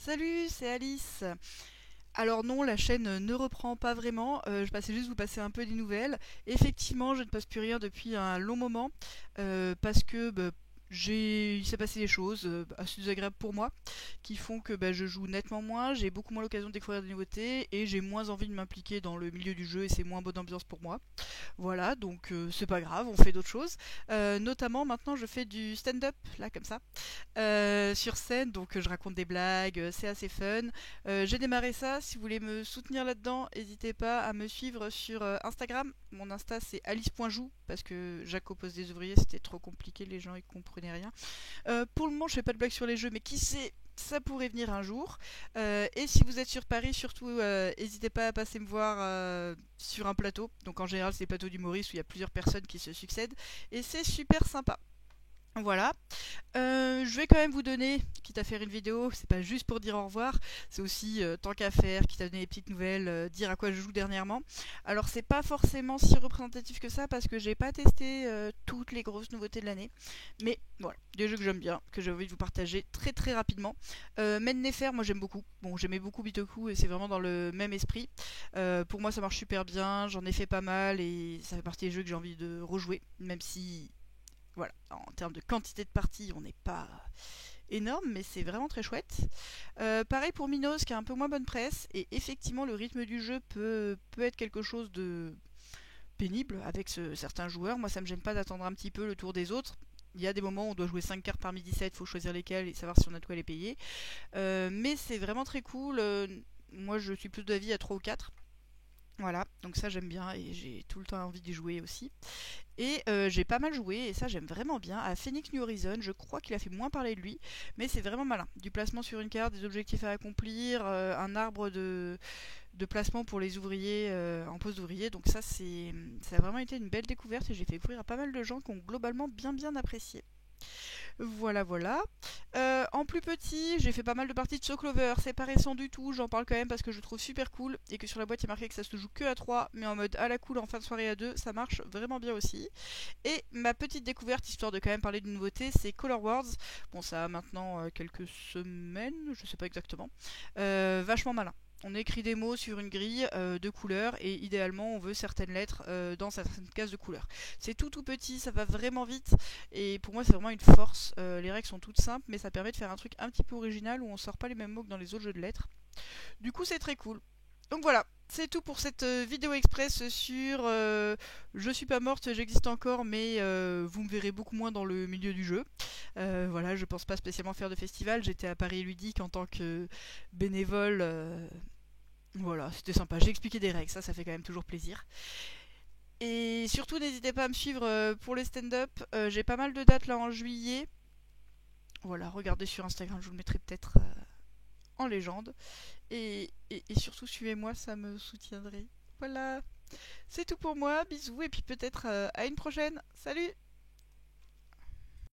Salut, c'est Alice. Alors non, la chaîne ne reprend pas vraiment. Je passais juste vous passer un peu des nouvelles. Effectivement, je ne poste plus rien depuis un long moment parce que il s'est passé des choses assez désagréables pour moi qui font que je joue nettement moins, j'ai beaucoup moins l'occasion de découvrir des nouveautés et j'ai moins envie de m'impliquer dans le milieu du jeu et c'est moins bonne ambiance pour moi. Voilà, donc c'est pas grave, on fait d'autres choses. Notamment maintenant je fais du stand-up, là comme ça, sur scène, donc je raconte des blagues, c'est assez fun. J'ai démarré ça, si vous voulez me soutenir là-dedans, n'hésitez pas à me suivre sur Instagram. Mon Insta c'est alice.joue, parce que Jacques oppose des ouvriers, c'était trop compliqué, les gens ils comprenaient rien. Pour le moment je fais pas de blagues sur les jeux, mais qui sait, ça pourrait venir un jour. Et si vous êtes sur Paris, surtout, n'hésitez pas à passer me voir sur un plateau. Donc en général, c'est les plateaux d'humoristes où il y a plusieurs personnes qui se succèdent. Et c'est super sympa. Voilà. Je vais quand même vous donner, quitte à faire une vidéo, c'est pas juste pour dire au revoir, c'est aussi tant qu'à faire, quitte à donner des petites nouvelles, dire à quoi je joue dernièrement. Alors c'est pas forcément si représentatif que ça parce que j'ai pas testé toutes les grosses nouveautés de l'année, mais voilà, des jeux que j'aime bien, que j'ai envie de vous partager très très rapidement. Men Nefer, moi j'aime beaucoup. Bon, j'aimais beaucoup Bitoku et c'est vraiment dans le même esprit. Pour moi ça marche super bien, j'en ai fait pas mal et ça fait partie des jeux que j'ai envie de rejouer, même si voilà, en termes de quantité de parties, on n'est pas énorme, mais c'est vraiment très chouette. Pareil pour Minos, qui a un peu moins bonne presse, et effectivement, le rythme du jeu peut être quelque chose de pénible avec certains joueurs. Moi, ça me gêne pas d'attendre un petit peu le tour des autres. Il y a des moments où on doit jouer 5 cartes parmi 17, il faut choisir lesquelles et savoir si on a de quoi les payer. Mais c'est vraiment très cool. Moi, je suis plus d'avis à 3 ou 4. Voilà, donc ça j'aime bien et j'ai tout le temps envie d'y jouer aussi. Et j'ai pas mal joué, et ça j'aime vraiment bien, à Phoenix New Horizon. Je crois qu'il a fait moins parler de lui, mais c'est vraiment malin. Du placement sur une carte, des objectifs à accomplir, un arbre de placement pour les ouvriers en poste d'ouvrier. Donc ça a vraiment été une belle découverte et j'ai fait découvrir à pas mal de gens qui ont globalement bien apprécié. Voilà, voilà. En plus petit, j'ai fait pas mal de parties de Soclover. C'est pas récent du tout, j'en parle quand même parce que je le trouve super cool et que sur la boîte il est marqué que ça se joue que à 3, mais en mode à la cool en fin de soirée à 2, ça marche vraiment bien aussi. Et ma petite découverte, histoire de quand même parler d'une nouveauté, c'est Color Wars. Bon, ça a maintenant quelques semaines, je sais pas exactement. Vachement malin. On écrit des mots sur une grille de couleurs et idéalement on veut certaines lettres dans certaines cases de couleurs. C'est tout petit, ça va vraiment vite et pour moi c'est vraiment une force. Les règles sont toutes simples mais ça permet de faire un truc un petit peu original où on sort pas les mêmes mots que dans les autres jeux de lettres. Du coup c'est très cool. Donc voilà, c'est tout pour cette vidéo express sur je suis pas morte, j'existe encore, mais vous me verrez beaucoup moins dans le milieu du jeu. Voilà, je pense pas spécialement faire de festival. J'étais à Paris Ludique en tant que bénévole. Voilà, c'était sympa. J'ai expliqué des règles, ça fait quand même toujours plaisir. Et surtout, n'hésitez pas à me suivre pour les stand-up. J'ai pas mal de dates là en juillet. Voilà, regardez sur Instagram, je vous le mettrai peut-être en légende. Et surtout, suivez-moi, ça me soutiendrait. Voilà, c'est tout pour moi. Bisous et puis peut-être à une prochaine. Salut!